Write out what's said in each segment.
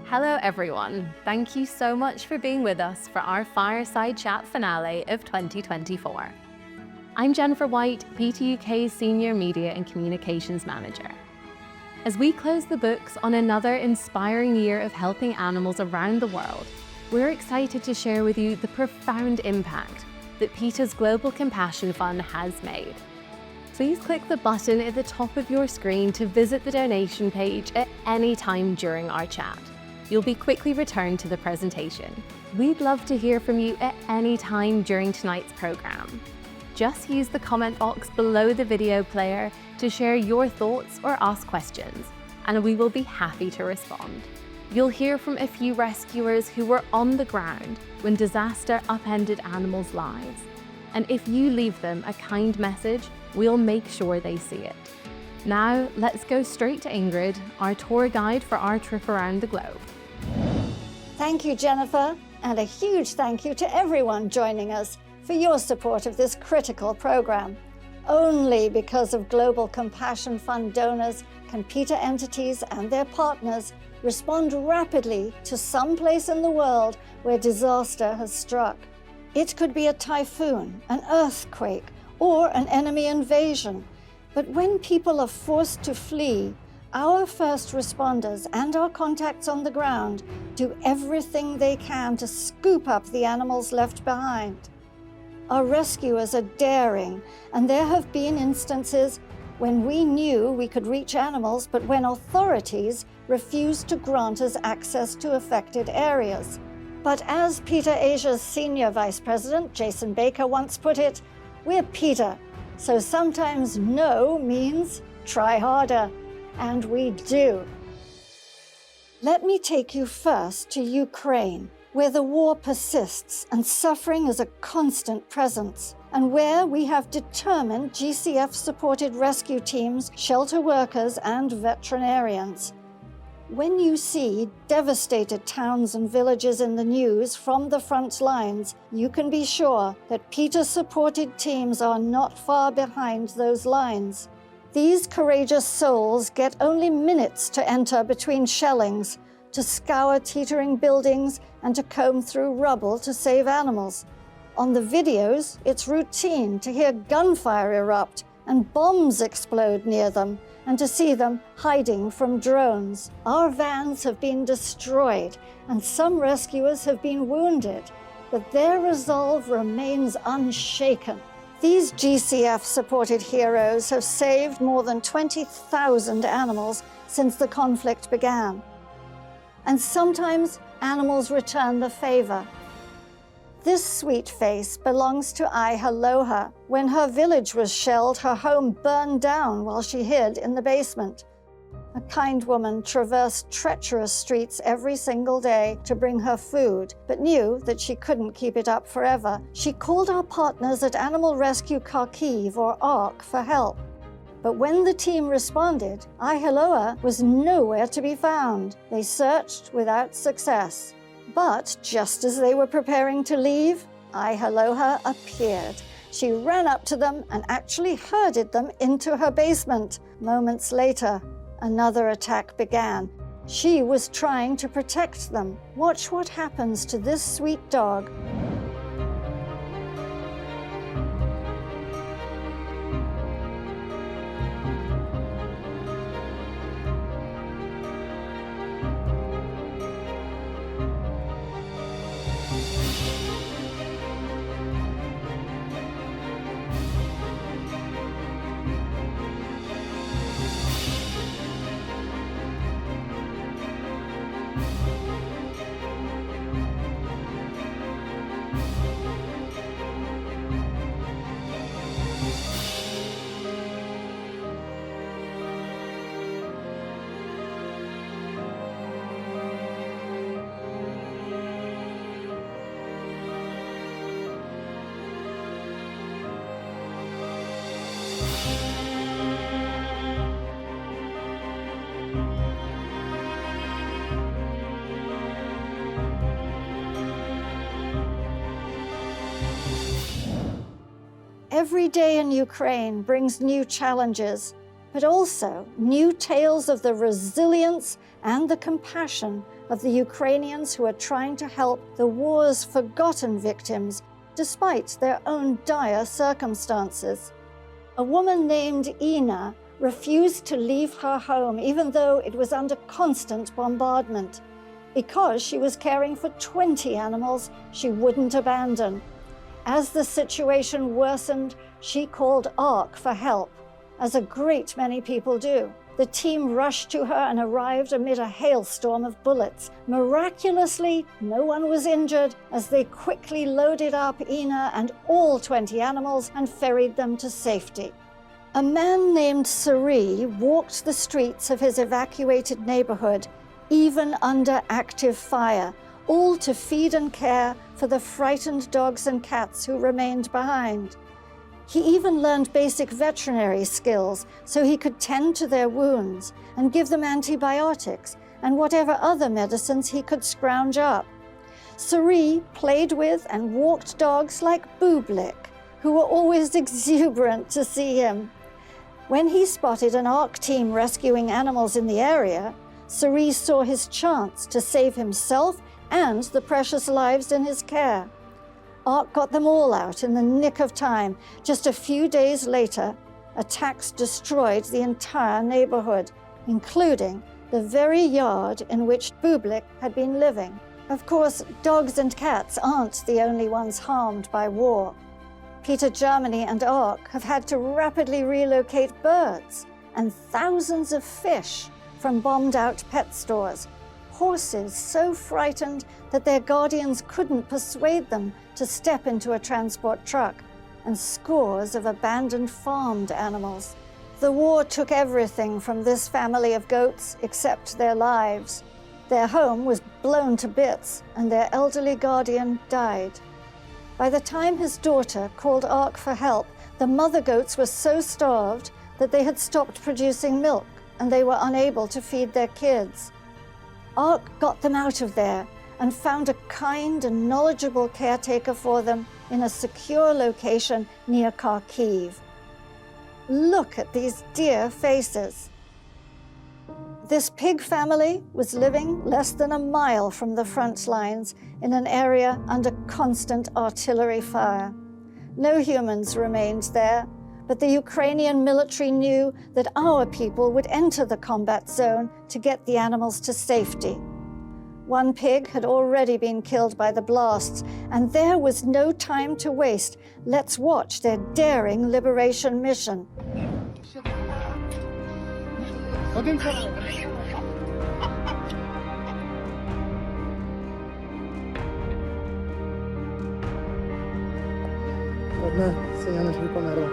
Hello everyone, thank you so much for being with us for our Fireside Chat finale of 2024. I'm Jennifer White, PETA UK's Senior Media and Communications Manager. As we close the books on another inspiring year of helping animals around the world, we're excited to share with you the profound impact that PETA's Global Compassion Fund has made. Please click the button at the top of your screen to visit the donation page at any time during our chat. You'll be quickly returned to the presentation. We'd love to hear from you at any time during tonight's program. Just use the comment box below the video player to share your thoughts or ask questions, and we will be happy to respond. You'll hear from a few rescuers who were on the ground when disaster upended animals' lives. And if you leave them a kind message, we'll make sure they see it. Now, let's go straight to Ingrid, our tour guide for our trip around the globe. Thank you, Jennifer, and a huge thank you to everyone joining us for your support of this critical program. Only because of Global Compassion Fund donors can PETA entities and their partners respond rapidly to some place in the world where disaster has struck. It could be a typhoon, an earthquake, or an enemy invasion. But when people are forced to flee, our first responders and our contacts on the ground do everything they can to scoop up the animals left behind. Our rescuers are daring, and there have been instances when we knew we could reach animals, but when authorities refused to grant us access to affected areas. But as PETA Asia's Senior Vice President, Jason Baker, once put it, we're PETA, so sometimes no means try harder. And we do. Let me take you first to Ukraine, where the war persists and suffering is a constant presence, and where we have determined GCF-supported rescue teams, shelter workers, and veterinarians. When you see devastated towns and villages in the news from the front lines, you can be sure that PETA-supported teams are not far behind those lines. These courageous souls get only minutes to enter between shellings, to scour teetering buildings, and to comb through rubble to save animals. On the videos, it's routine to hear gunfire erupt and bombs explode near them, and to see them hiding from drones. Our vans have been destroyed, and some rescuers have been wounded, but their resolve remains unshaken. These GCF-supported heroes have saved more than 20,000 animals since the conflict began. And sometimes animals return the favor. This sweet face belongs to Ihaloha. When her village was shelled, her home burned down while she hid in the basement. A kind woman traversed treacherous streets every single day to bring her food, but knew that she couldn't keep it up forever. She called our partners at Animal Rescue Kharkiv, or ARC, for help. But when the team responded, Ihaloha was nowhere to be found. They searched without success. But just as they were preparing to leave, Ihaloha appeared. She ran up to them and actually herded them into her basement. Moments later, another attack began. She was trying to protect them. Watch what happens to this sweet dog. Every day in Ukraine brings new challenges, but also new tales of the resilience and the compassion of the Ukrainians who are trying to help the war's forgotten victims despite their own dire circumstances. A woman named Ina refused to leave her home even though it was under constant bombardment. Because she was caring for 20 animals she wouldn't abandon. As the situation worsened, she called ARC for help, as a great many people do. The team rushed to her and arrived amid a hailstorm of bullets. Miraculously, no one was injured as they quickly loaded up Ina and all 20 animals and ferried them to safety. A man named Sari walked the streets of his evacuated neighborhood, even under active fire, all to feed and care for the frightened dogs and cats who remained behind. He even learned basic veterinary skills so he could tend to their wounds and give them antibiotics and whatever other medicines he could scrounge up. Sari played with and walked dogs like Bublik, who were always exuberant to see him. When he spotted an ARC team rescuing animals in the area, Sari saw his chance to save himself and the precious lives in his care. ARC got them all out in the nick of time. Just a few days later, attacks destroyed the entire neighborhood, including the very yard in which Bublik had been living. Of course, dogs and cats aren't the only ones harmed by war. PETA Germany and ARC have had to rapidly relocate birds and thousands of fish from bombed-out pet stores, horses so frightened that their guardians couldn't persuade them to step into a transport truck, and scores of abandoned farmed animals. The war took everything from this family of goats except their lives. Their home was blown to bits, and their elderly guardian died. By the time his daughter called ARC for help, the mother goats were so starved that they had stopped producing milk, and they were unable to feed their kids. ARC got them out of there and found a kind and knowledgeable caretaker for them in a secure location near Kharkiv. Look at these dear faces. This pig family was living less than a mile from the front lines in an area under constant artillery fire. No humans remained there, but the Ukrainian military knew that our people would enter the combat zone to get the animals to safety. One pig had already been killed by the blasts, and there was no time to waste. Let's watch their daring liberation mission. Одна синя ж померла.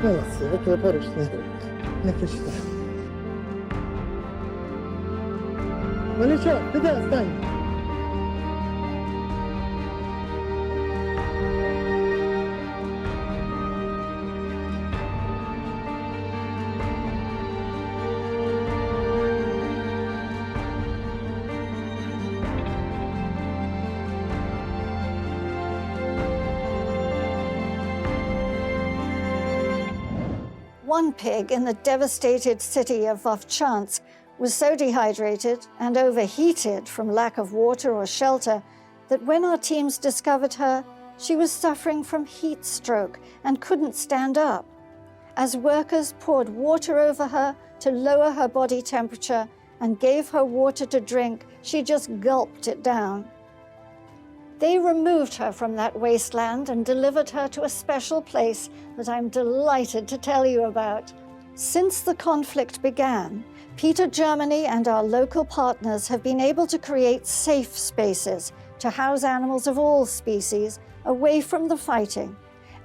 Молодці, ви поручні. Не кричите. Ну нічого, піде, стань. One pig in the devastated city of Vovchansk was so dehydrated and overheated from lack of water or shelter that when our teams discovered her, she was suffering from heat stroke and couldn't stand up. As workers poured water over her to lower her body temperature and gave her water to drink, she just gulped it down. They removed her from that wasteland and delivered her to a special place that I'm delighted to tell you about. Since the conflict began, PETA Germany and our local partners have been able to create safe spaces to house animals of all species away from the fighting,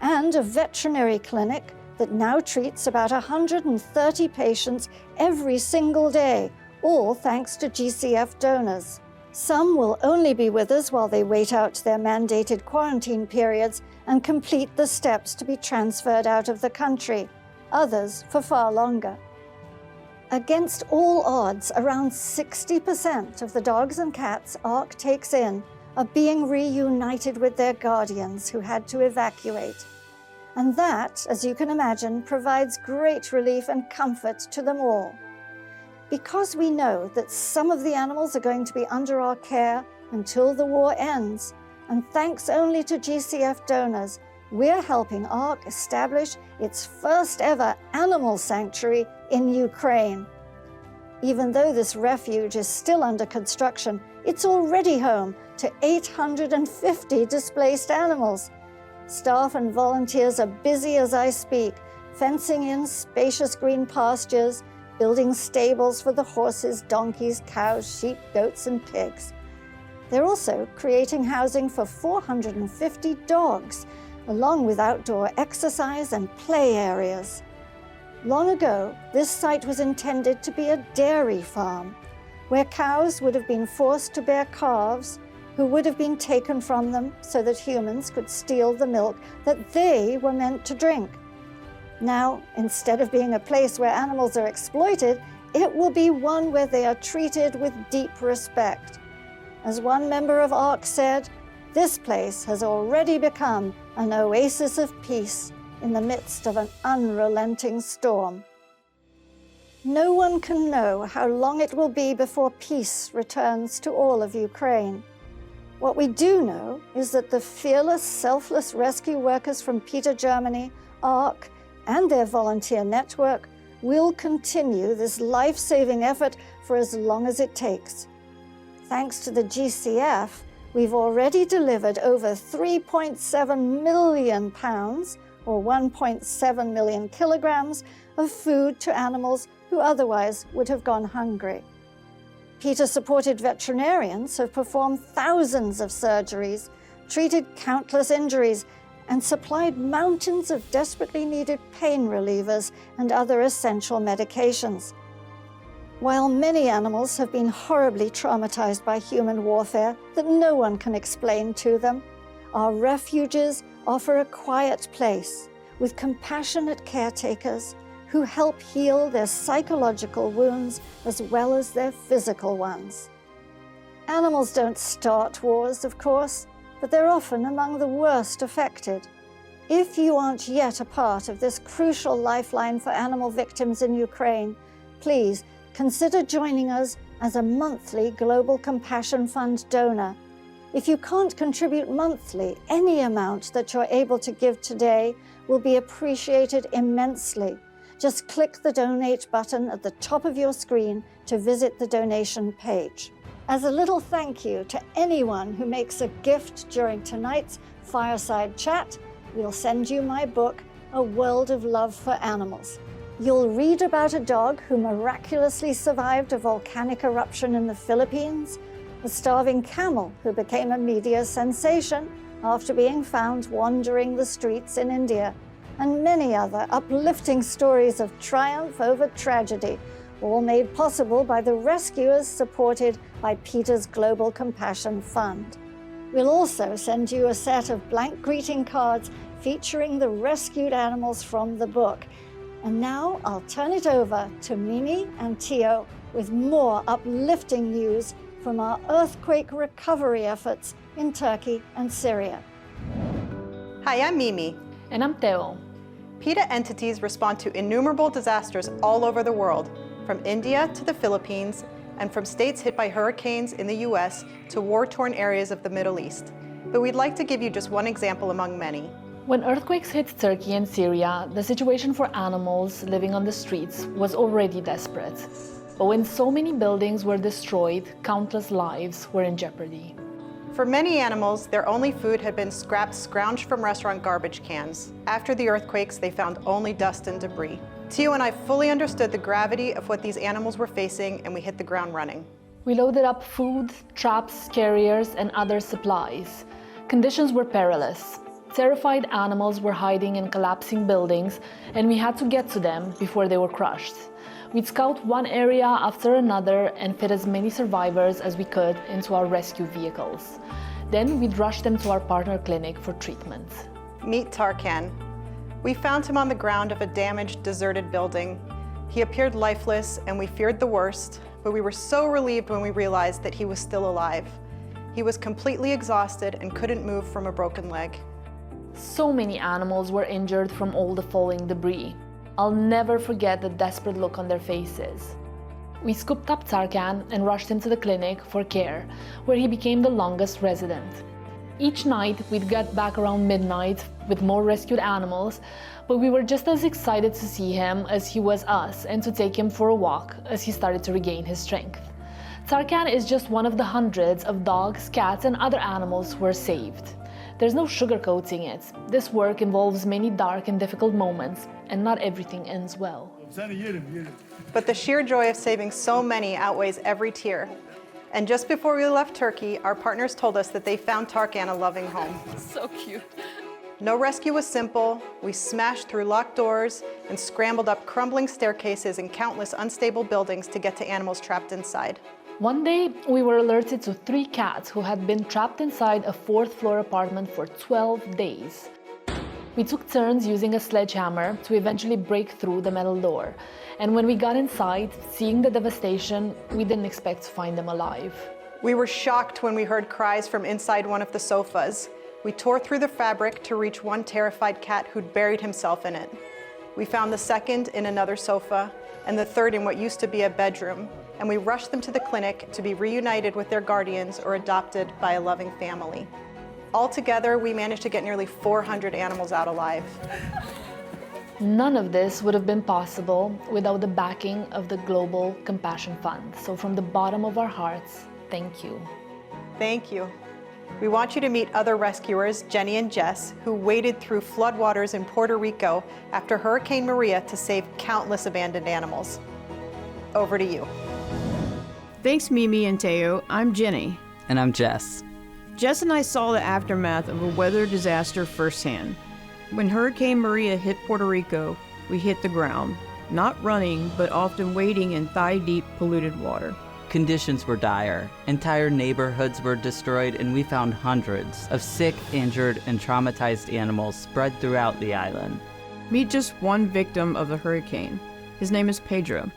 and a veterinary clinic that now treats about 130 patients every single day, all thanks to GCF donors. Some will only be with us while they wait out their mandated quarantine periods and complete the steps to be transferred out of the country, others for far longer. Against all odds, around 60% of the dogs and cats ARC takes in are being reunited with their guardians who had to evacuate. And that, as you can imagine, provides great relief and comfort to them all. Because we know that some of the animals are going to be under our care until the war ends, and thanks only to GCF donors, we're helping ARC establish its first ever animal sanctuary in Ukraine. Even though this refuge is still under construction, it's already home to 850 displaced animals. Staff and volunteers are busy as I speak, fencing in spacious green pastures, building stables for the horses, donkeys, cows, sheep, goats, and pigs. They're also creating housing for 450 dogs, along with outdoor exercise and play areas. Long ago, this site was intended to be a dairy farm, where cows would have been forced to bear calves, who would have been taken from them so that humans could steal the milk that they were meant to drink. Now, instead of being a place where animals are exploited, it will be one where they are treated with deep respect. As one member of ARC said, this place has already become an oasis of peace in the midst of an unrelenting storm. No one can know how long it will be before peace returns to all of Ukraine. What we do know is that the fearless, selfless rescue workers from PETA Germany, ARC, and their volunteer network will continue this life-saving effort for as long as it takes. Thanks to the GCF, we've already delivered over 3.7 million pounds, or 1.7 million kilograms, of food to animals who otherwise would have gone hungry. PETA-supported veterinarians have performed thousands of surgeries, treated countless injuries, and supplied mountains of desperately needed pain relievers and other essential medications. While many animals have been horribly traumatized by human warfare that no one can explain to them, our refuges offer a quiet place with compassionate caretakers who help heal their psychological wounds as well as their physical ones. Animals don't start wars, of course, but they're often among the worst affected. If you aren't yet a part of this crucial lifeline for animal victims in Ukraine, please consider joining us as a monthly Global Compassion Fund donor. If you can't contribute monthly, any amount that you're able to give today will be appreciated immensely. Just click the donate button at the top of your screen to visit the donation page. As a little thank you to anyone who makes a gift during tonight's fireside chat, we'll send you my book, A World of Love for Animals. You'll read about a dog who miraculously survived a volcanic eruption in the Philippines, a starving camel who became a media sensation after being found wandering the streets in India, and many other uplifting stories of triumph over tragedy, all made possible by the rescuers supported by PETA's Global Compassion Fund. We'll also send you a set of blank greeting cards featuring the rescued animals from the book. And now I'll turn it over to Mimi and Tio with more uplifting news from our earthquake recovery efforts in Turkey and Syria. Hi, I'm Mimi. And I'm Teo. PETA entities respond to innumerable disasters all over the world, from India to the Philippines, and from states hit by hurricanes in the US to war-torn areas of the Middle East. But we'd like to give you just one example among many. When earthquakes hit Turkey and Syria, the situation for animals living on the streets was already desperate. But when so many buildings were destroyed, countless lives were in jeopardy. For many animals, their only food had been scraps scrounged from restaurant garbage cans. After the earthquakes, they found only dust and debris. Tio and I fully understood the gravity of what these animals were facing, and we hit the ground running. We loaded up food, traps, carriers, and other supplies. Conditions were perilous. Terrified animals were hiding in collapsing buildings, and we had to get to them before they were crushed. We'd scout one area after another and fit as many survivors as we could into our rescue vehicles. Then we'd rush them to our partner clinic for treatment. Meet Tarkan. We found him on the ground of a damaged, deserted building. He appeared lifeless, and we feared the worst, but we were so relieved when we realized that he was still alive. He was completely exhausted and couldn't move from a broken leg. So many animals were injured from all the falling debris. I'll never forget the desperate look on their faces. We scooped up Tarkan and rushed him to the clinic for care, where he became the longest resident. Each night, we'd get back around midnight with more rescued animals, but we were just as excited to see him as he was us and to take him for a walk as he started to regain his strength. Tarkan is just one of the hundreds of dogs, cats, and other animals who were saved. There's no sugarcoating it. This work involves many dark and difficult moments, and not everything ends well. But the sheer joy of saving so many outweighs every tear. And just before we left Turkey, our partners told us that they found Tarkan a loving home. So cute. No rescue was simple. We smashed through locked doors and scrambled up crumbling staircases and countless unstable buildings to get to animals trapped inside. One day, we were alerted to 3 cats who had been trapped inside a 4th-floor apartment for 12 days. We took turns using a sledgehammer to eventually break through the metal door. And when we got inside, seeing the devastation, we didn't expect to find them alive. We were shocked when we heard cries from inside one of the sofas. We tore through the fabric to reach one terrified cat who'd buried himself in it. We found the second in another sofa and the third in what used to be a bedroom, and we rushed them to the clinic to be reunited with their guardians or adopted by a loving family. Altogether, we managed to get nearly 400 animals out alive. None of this would have been possible without the backing of the Global Compassion Fund. So from the bottom of our hearts, thank you. Thank you. We want you to meet other rescuers, Jenny and Jess, who waded through floodwaters in Puerto Rico after Hurricane Maria to save countless abandoned animals. Over to you. Thanks, Mimi and Teo. I'm Jenny. And I'm Jess. Jess and I saw the aftermath of a weather disaster firsthand. When Hurricane Maria hit Puerto Rico, we hit the ground, not running, but often wading in thigh-deep polluted water. Conditions were dire. Entire neighborhoods were destroyed, and we found hundreds of sick, injured, and traumatized animals spread throughout the island. Meet just one victim of the hurricane. His name is Petra.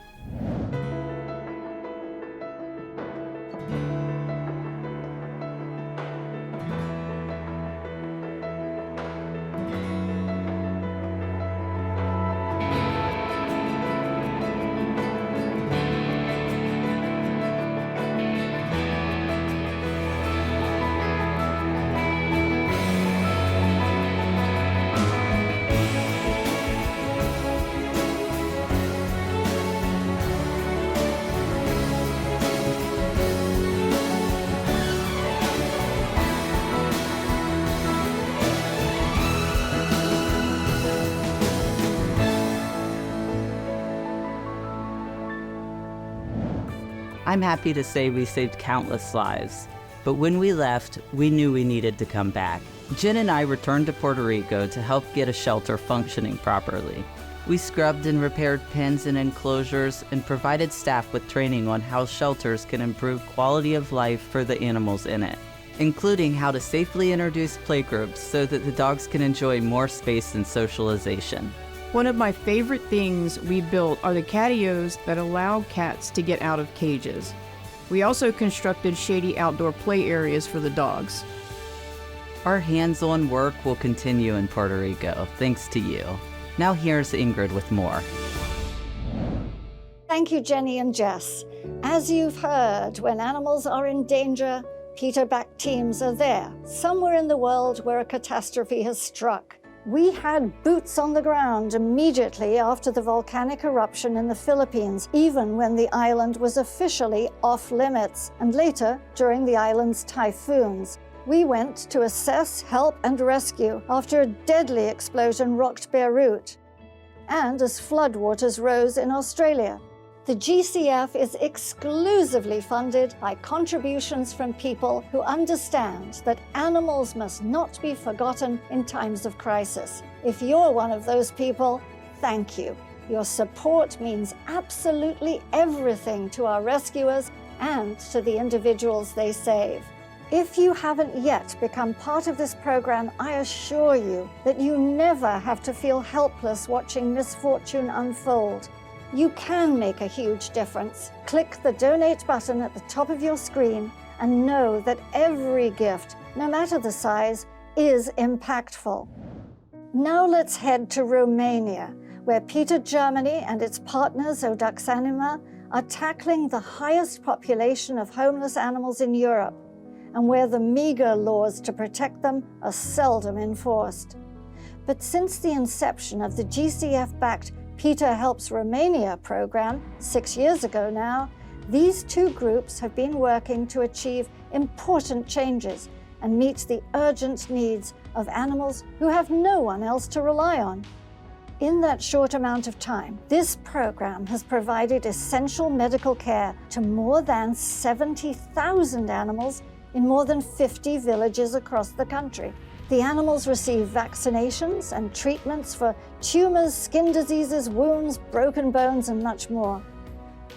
I'm happy to say we saved countless lives, but when we left, we knew we needed to come back. Jen and I returned to Puerto Rico to help get a shelter functioning properly. We scrubbed and repaired pens and enclosures and provided staff with training on how shelters can improve quality of life for the animals in it, including how to safely introduce playgroups so that the dogs can enjoy more space and socialization. One of my favorite things we built are the catios that allow cats to get out of cages. We also constructed shady outdoor play areas for the dogs. Our hands-on work will continue in Puerto Rico, thanks to you. Now here's Ingrid with more. Thank you, Jenny and Jess. As you've heard, when animals are in danger, PETA-backed teams are there, somewhere in the world where a catastrophe has struck. We had boots on the ground immediately after the volcanic eruption in the Philippines, even when the island was officially off limits, and later during the island's typhoons. We went to assess, help, and rescue after a deadly explosion rocked Beirut, and as floodwaters rose in Australia. The GCF is exclusively funded by contributions from people who understand that animals must not be forgotten in times of crisis. If you're one of those people, thank you. Your support means absolutely everything to our rescuers and to the individuals they save. If you haven't yet become part of this program, I assure you that you never have to feel helpless watching misfortune unfold. You can make a huge difference. Click the donate button at the top of your screen and know that every gift, no matter the size, is impactful. Now let's head to Romania, where PETA Germany and its partners Audax Anima are tackling the highest population of homeless animals in Europe, and where the meager laws to protect them are seldom enforced. But since the inception of the GCF-backed PETA Helps Romania program 6 years ago now, these two groups have been working to achieve important changes and meet the urgent needs of animals who have no one else to rely on. In that short amount of time, this program has provided essential medical care to more than 70,000 animals in more than 50 villages across the country. The animals receive vaccinations and treatments for tumors, skin diseases, wounds, broken bones, and much more.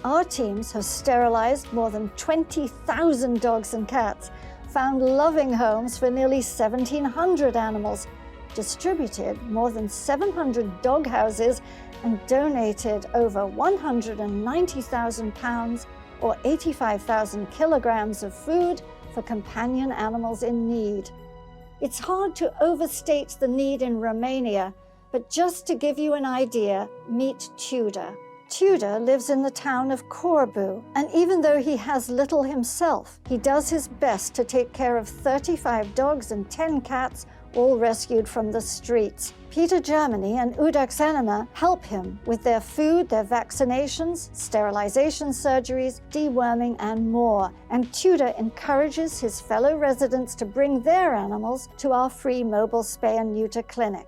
Our teams have sterilized more than 20,000 dogs and cats, found loving homes for nearly 1,700 animals, distributed more than 700 dog houses, and donated over 190,000 pounds or 85,000 kilograms of food for companion animals in need. It's hard to overstate the need in Romania, but just to give you an idea, meet Tudor. Tudor lives in the town of Corbu, and even though he has little himself, he does his best to take care of 35 dogs and 10 cats, all rescued from the streets. PETA Germany and Audax Anima help him with their food, their vaccinations, sterilization surgeries, deworming, and more. And Tudor encourages his fellow residents to bring their animals to our free mobile spay and neuter clinic.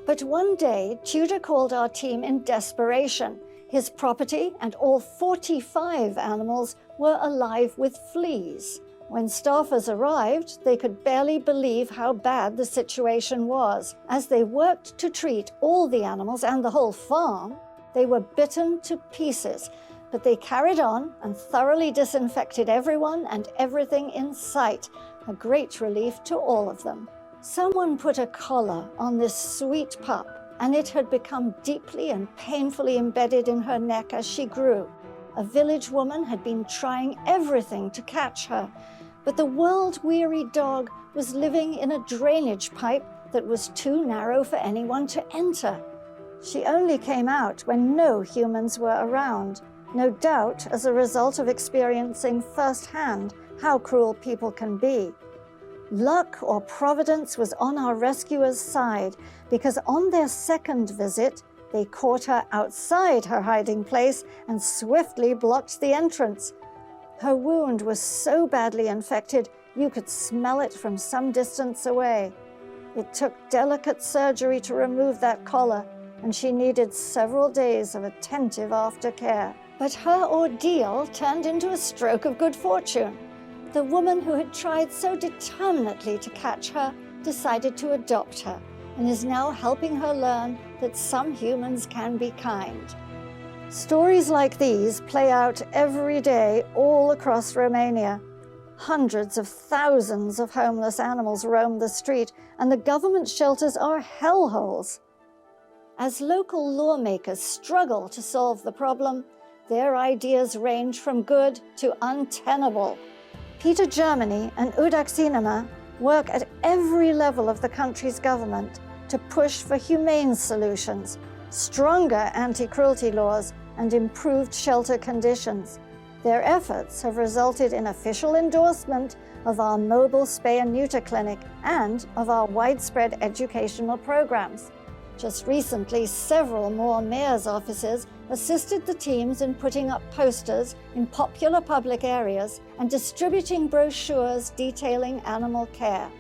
But one day, Tudor called our team in desperation. His property and all 45 animals were alive with fleas. When staffers arrived, they could barely believe how bad the situation was. As they worked to treat all the animals and the whole farm, they were bitten to pieces. But they carried on and thoroughly disinfected everyone and everything in sight, a great relief to all of them. Someone put a collar on this sweet pup, and it had become deeply and painfully embedded in her neck as she grew. A village woman had been trying everything to catch her, but the world-weary dog was living in a drainage pipe that was too narrow for anyone to enter. She only came out when no humans were around, no doubt as a result of experiencing firsthand how cruel people can be. Luck or providence was on our rescuers' side, because on their second visit, they caught her outside her hiding place and swiftly blocked the entrance. Her wound was so badly infected, you could smell it from some distance away. It took delicate surgery to remove that collar, and she needed several days of attentive aftercare. But her ordeal turned into a stroke of good fortune. The woman who had tried so determinedly to catch her decided to adopt her and is now helping her learn that some humans can be kind. Stories like these play out every day all across Romania. Hundreds of thousands of homeless animals roam the street, and the government shelters are hellholes. As local lawmakers struggle to solve the problem, their ideas range from good to untenable. PETA Germany and Audax Anima work at every level of the country's government to push for humane solutions, stronger anti-cruelty laws, and improved shelter conditions. Their efforts have resulted in official endorsement of our mobile spay and neuter clinic and of our widespread educational programs. Just recently, several more mayor's offices assisted the teams in putting up posters in popular public areas and distributing brochures detailing animal care.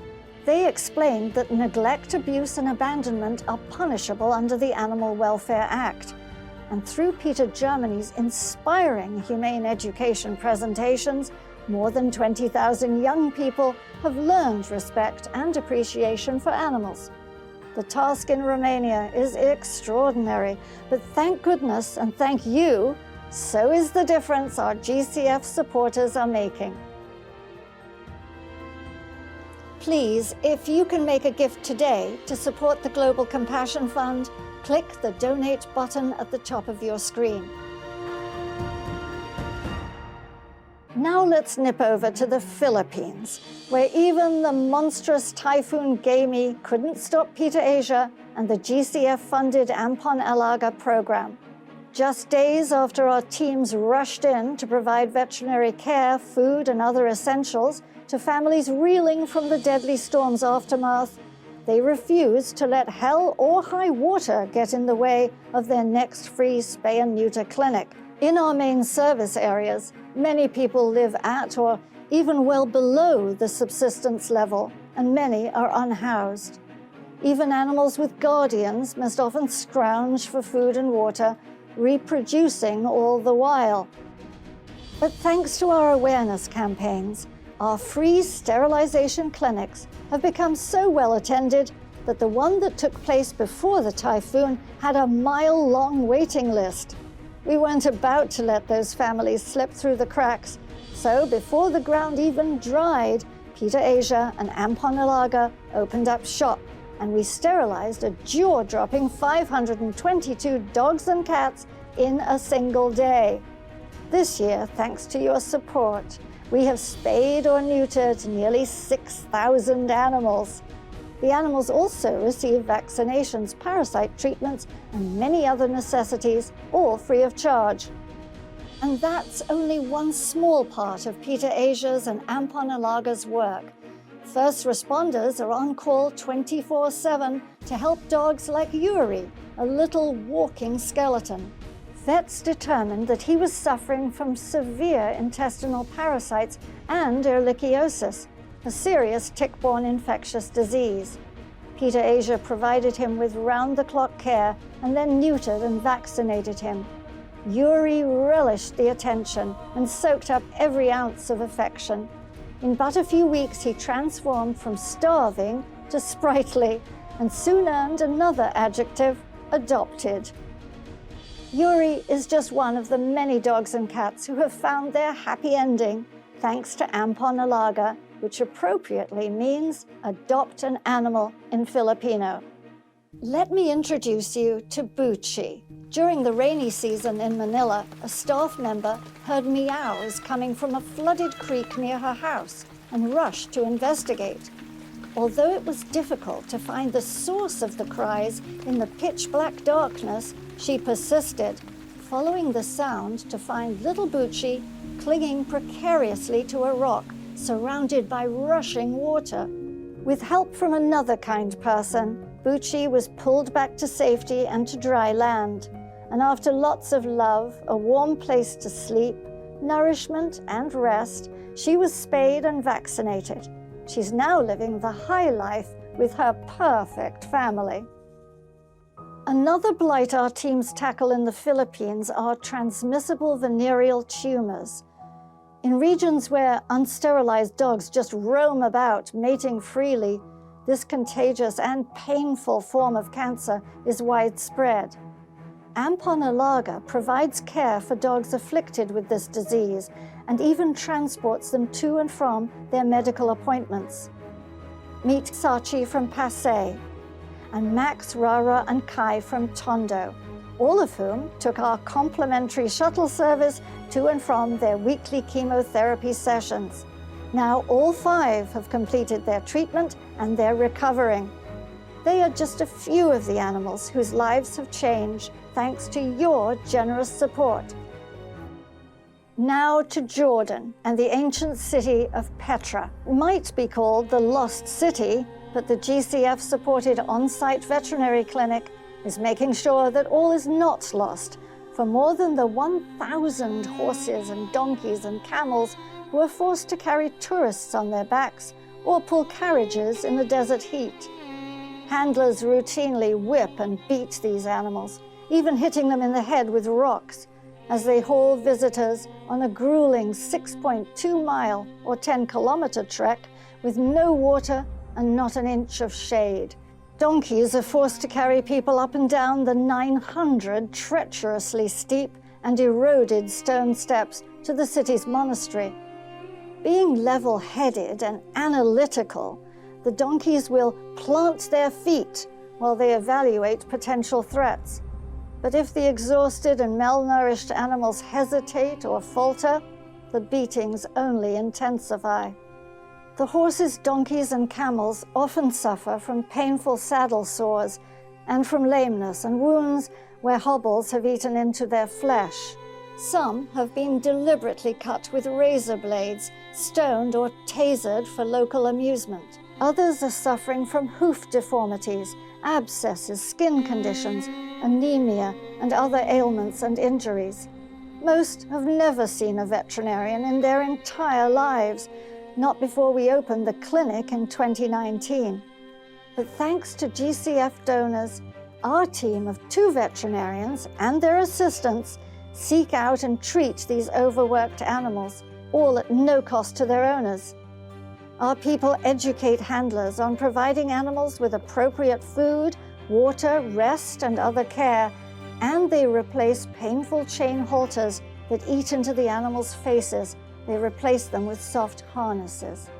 They explained that neglect, abuse, and abandonment are punishable under the Animal Welfare Act. And through PETA Germany's inspiring humane education presentations, more than 20,000 young people have learned respect and appreciation for animals. The task in Romania is extraordinary, but thank goodness and thank you, so is the difference our GCF supporters are making. Please, if you can make a gift today to support the Global Compassion Fund, click the donate button at the top of your screen. Now let's nip over to the Philippines, where even the monstrous Typhoon Gamy couldn't stop PETA Asia and the GCF-funded Ampon Alaga program. Just days after our teams rushed in to provide veterinary care, food, and other essentials to families reeling from the deadly storm's aftermath, they refused to let hell or high water get in the way of their next free spay and neuter clinic. In our main service areas, many people live at or even well below the subsistence level, and many are unhoused. Even animals with guardians must often scrounge for food and water, reproducing all the while. But thanks to our awareness campaigns, our free sterilization clinics have become so well attended that the one that took place before the typhoon had a mile-long waiting list. We weren't about to let those families slip through the cracks, so before the ground even dried, PETA Asia and Ampon Alaga opened up shop, and we sterilized a jaw-dropping 522 dogs and cats in a single day. This year, thanks to your support, we have spayed or neutered nearly 6,000 animals. The animals also receive vaccinations, parasite treatments, and many other necessities, all free of charge. And that's only one small part of PETA Asia's and Ampon Alaga's work. First responders are on call 24/7 to help dogs like Yuri, a little walking skeleton. Vets determined that he was suffering from severe intestinal parasites and ehrlichiosis, a serious tick-borne infectious disease. PETA Asia provided him with round-the-clock care and then neutered and vaccinated him. Yuri relished the attention and soaked up every ounce of affection. In but a few weeks, he transformed from starving to sprightly and soon earned another adjective, adopted. Yuri is just one of the many dogs and cats who have found their happy ending thanks to Ampon Alaga, which appropriately means adopt an animal in Filipino. Let me introduce you to Buchi. During the rainy season in Manila, a staff member heard meows coming from a flooded creek near her house and rushed to investigate. Although it was difficult to find the source of the cries in the pitch-black darkness, she persisted, following the sound to find little Buchi clinging precariously to a rock, surrounded by rushing water. With help from another kind person, Buchi was pulled back to safety and to dry land. And after lots of love, a warm place to sleep, nourishment, and rest, she was spayed and vaccinated. She's now living the high life with her perfect family. Another blight our teams tackle in the Philippines are transmissible venereal tumors. In regions where unsterilized dogs just roam about, mating freely, this contagious and painful form of cancer is widespread. Ampon Alaga provides care for dogs afflicted with this disease and even transports them to and from their medical appointments. Meet Sachi from Pasay, and Max, Rara, and Kai from Tondo, all of whom took our complimentary shuttle service to and from their weekly chemotherapy sessions. Now all 5 have completed their treatment and they're recovering. They are just a few of the animals whose lives have changed thanks to your generous support. Now to Jordan and the ancient city of Petra. It might be called the Lost City, but the GCF-supported on-site veterinary clinic is making sure that all is not lost for more than the 1,000 horses and donkeys and camels who are forced to carry tourists on their backs or pull carriages in the desert heat. Handlers routinely whip and beat these animals, even hitting them in the head with rocks, as they haul visitors on a grueling 6.2-mile or 10-kilometer trek with no water and not an inch of shade. Donkeys are forced to carry people up and down the 900 treacherously steep and eroded stone steps to the city's monastery. Being level-headed and analytical, the donkeys will plant their feet while they evaluate potential threats. But if the exhausted and malnourished animals hesitate or falter, the beatings only intensify. The horses, donkeys, and camels often suffer from painful saddle sores and from lameness and wounds where hobbles have eaten into their flesh. Some have been deliberately cut with razor blades, stoned or tasered for local amusement. Others are suffering from hoof deformities, abscesses, skin conditions, anemia, and other ailments and injuries. Most have never seen a veterinarian in their entire lives, not before we opened the clinic in 2019. But thanks to GCF donors, our team of 2 veterinarians and their assistants seek out and treat these overworked animals, all at no cost to their owners. Our people educate handlers on providing animals with appropriate food, water, rest, and other care, and they replace painful chain halters that eat into the animals' faces. They replace them with soft harnesses.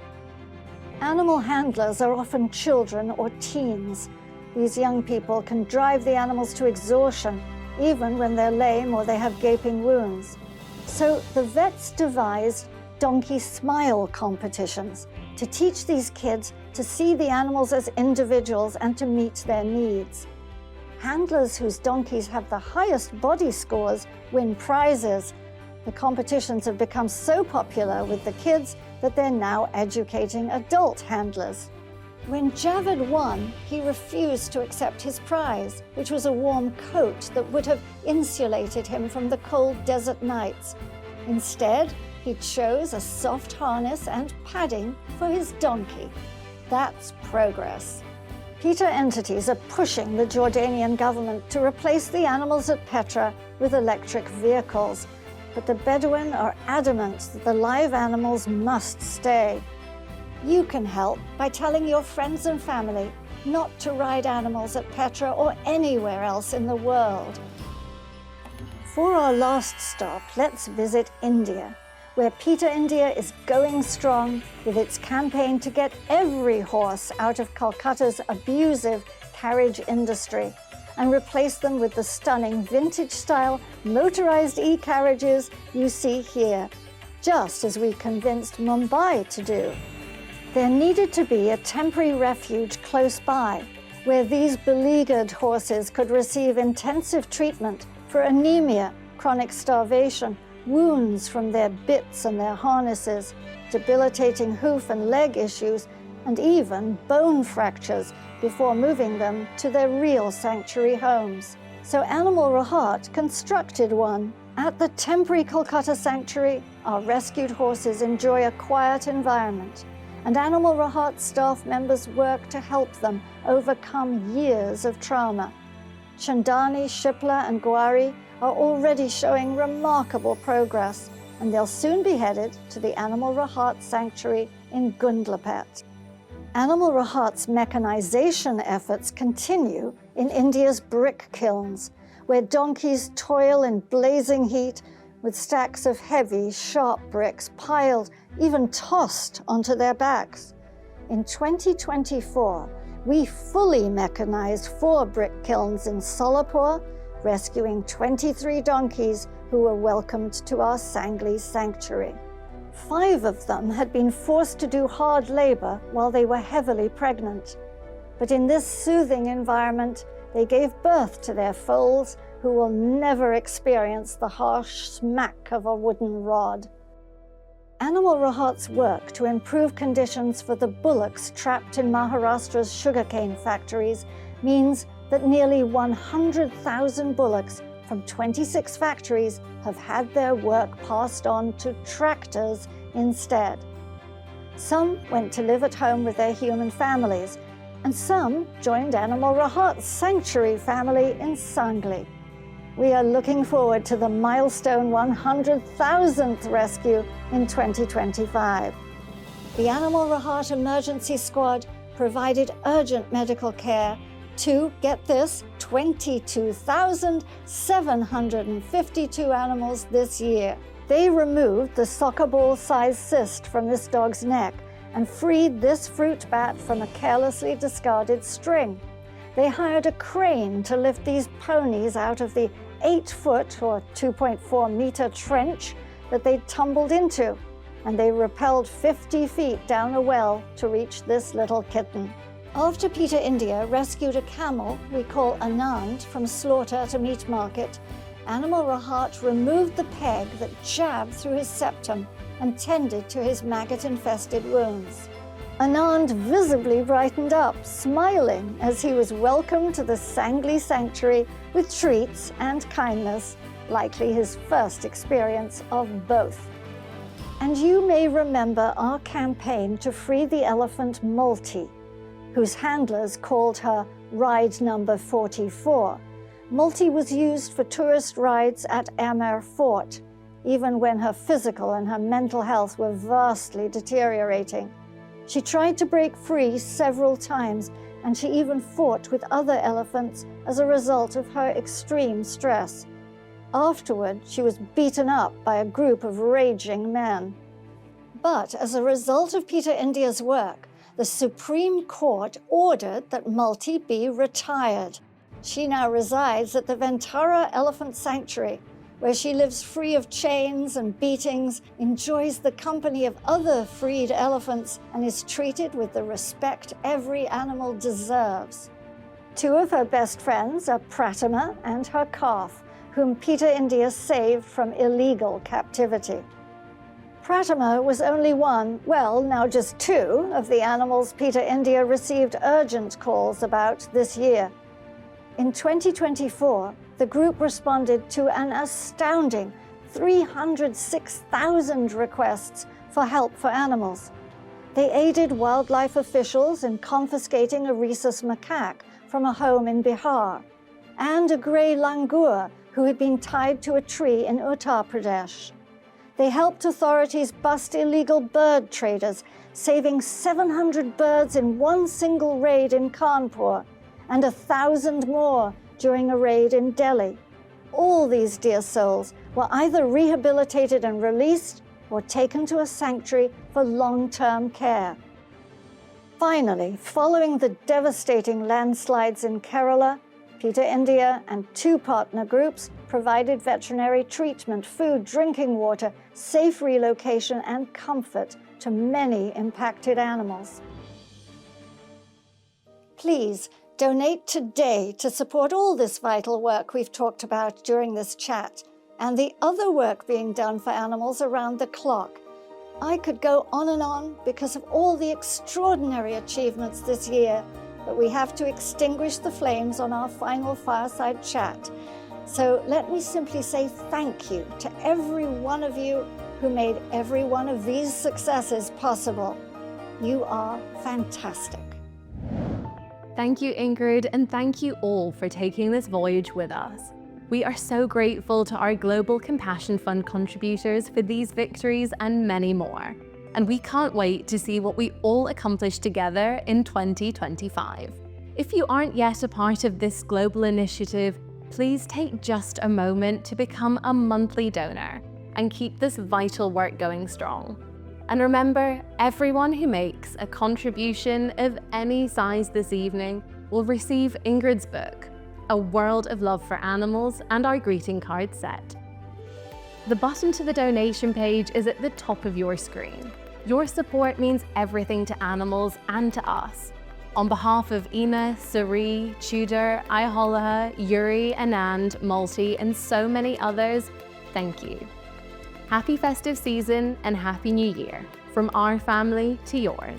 Animal handlers are often children or teens. These young people can drive the animals to exhaustion, even when they're lame or they have gaping wounds. So the vets devised donkey smile competitions to teach these kids to see the animals as individuals and to meet their needs. Handlers whose donkeys have the highest body scores win prizes. The competitions have become so popular with the kids that they're now educating adult handlers. When Javid won, he refused to accept his prize, which was a warm coat that would have insulated him from the cold desert nights. Instead, he chose a soft harness and padding for his donkey. That's progress. PETA entities are pushing the Jordanian government to replace the animals at Petra with electric vehicles, but the Bedouin are adamant that the live animals must stay. You can help by telling your friends and family not to ride animals at Petra or anywhere else in the world. For our last stop, let's visit India, where PETA India is going strong with its campaign to get every horse out of Calcutta's abusive carriage industry and replace them with the stunning vintage-style motorized e-carriages you see here, just as we convinced Mumbai to do. There needed to be a temporary refuge close by, where these beleaguered horses could receive intensive treatment for anemia, chronic starvation, wounds from their bits and their harnesses, debilitating hoof and leg issues, and even bone fractures before moving them to their real sanctuary homes. So Animal Rahat constructed one. At the temporary Calcutta sanctuary, our rescued horses enjoy a quiet environment, and Animal Rahat staff members work to help them overcome years of trauma. Chandani, Shipla, and Gwari are already showing remarkable progress, and they'll soon be headed to the Animal Rahat Sanctuary in Gundlapet. Animal Rahat's mechanization efforts continue in India's brick kilns, where donkeys toil in blazing heat with stacks of heavy, sharp bricks piled, even tossed onto their backs. In 2024, we fully mechanized 4 brick kilns in Solapur, rescuing 23 donkeys who were welcomed to our Sangli sanctuary. 5 of them had been forced to do hard labor while they were heavily pregnant. But in this soothing environment, they gave birth to their foals who will never experience the harsh smack of a wooden rod. Animal Rahat's work to improve conditions for the bullocks trapped in Maharashtra's sugarcane factories means that nearly 100,000 bullocks from 26 factories have had their work passed on to tractors instead. Some went to live at home with their human families, and some joined Animal Rahat's sanctuary family in Sangli. We are looking forward to the milestone 100,000th rescue in 2025. The Animal Rahat Emergency Squad provided urgent medical care to, get this, 22,752 animals this year. They removed the soccer ball-sized cyst from this dog's neck and freed this fruit bat from a carelessly discarded string. They hired a crane to lift these ponies out of the 8-foot or 2.4-meter trench that they'd tumbled into, and they rappelled 50 feet down a well to reach this little kitten. After PETA India rescued a camel we call Anand from slaughter at a meat market, Animal Rahat removed the peg that jabbed through his septum and tended to his maggot-infested wounds. Anand visibly brightened up, smiling as he was welcomed to the Sangli sanctuary with treats and kindness, likely his first experience of both. And you may remember our campaign to free the elephant Multi, whose handlers called her Ride Number 44. Multi was used for tourist rides at Amer Fort, even when her physical and her mental health were vastly deteriorating. She tried to break free several times, and she even fought with other elephants as a result of her extreme stress. Afterward, she was beaten up by a group of raging men. But as a result of PETA India's work, the Supreme Court ordered that Multi be retired. She now resides at the Ventara Elephant Sanctuary, where she lives free of chains and beatings, enjoys the company of other freed elephants, and is treated with the respect every animal deserves. Two of her best friends are Pratima and her calf, whom PETA India saved from illegal captivity. Pratima was only one, well, now just two, of the animals PETA India received urgent calls about this year. In 2024, the group responded to an astounding 306,000 requests for help for animals. They aided wildlife officials in confiscating a rhesus macaque from a home in Bihar, and a grey langur who had been tied to a tree in Uttar Pradesh. They helped authorities bust illegal bird traders, saving 700 birds in one single raid in Kanpur, and 1,000 more during a raid in Delhi. All these dear souls were either rehabilitated and released or taken to a sanctuary for long-term care. Finally, following the devastating landslides in Kerala, PETA India and two partner groups provided veterinary treatment, food, drinking water, safe relocation, and comfort to many impacted animals. Please donate today to support all this vital work we've talked about during this chat and the other work being done for animals around the clock. I could go on and on because of all the extraordinary achievements this year, but we have to extinguish the flames on our final fireside chat. So let me simply say thank you to every one of you who made every one of these successes possible. You are fantastic. Thank you, Ingrid, and thank you all for taking this voyage with us. We are so grateful to our Global Compassion Fund contributors for these victories and many more. And we can't wait to see what we all accomplish together in 2025. If you aren't yet a part of this global initiative, please take just a moment to become a monthly donor and keep this vital work going strong. And remember, everyone who makes a contribution of any size this evening will receive Ingrid's book, A World of Love for Animals, and our greeting card set. The button to the donation page is at the top of your screen. Your support means everything to animals and to us. On behalf of Ina, Sari, Tudor, Ayholaha, Yuri, Anand, Multi, and so many others, thank you. Happy festive season and Happy New Year, from our family to yours.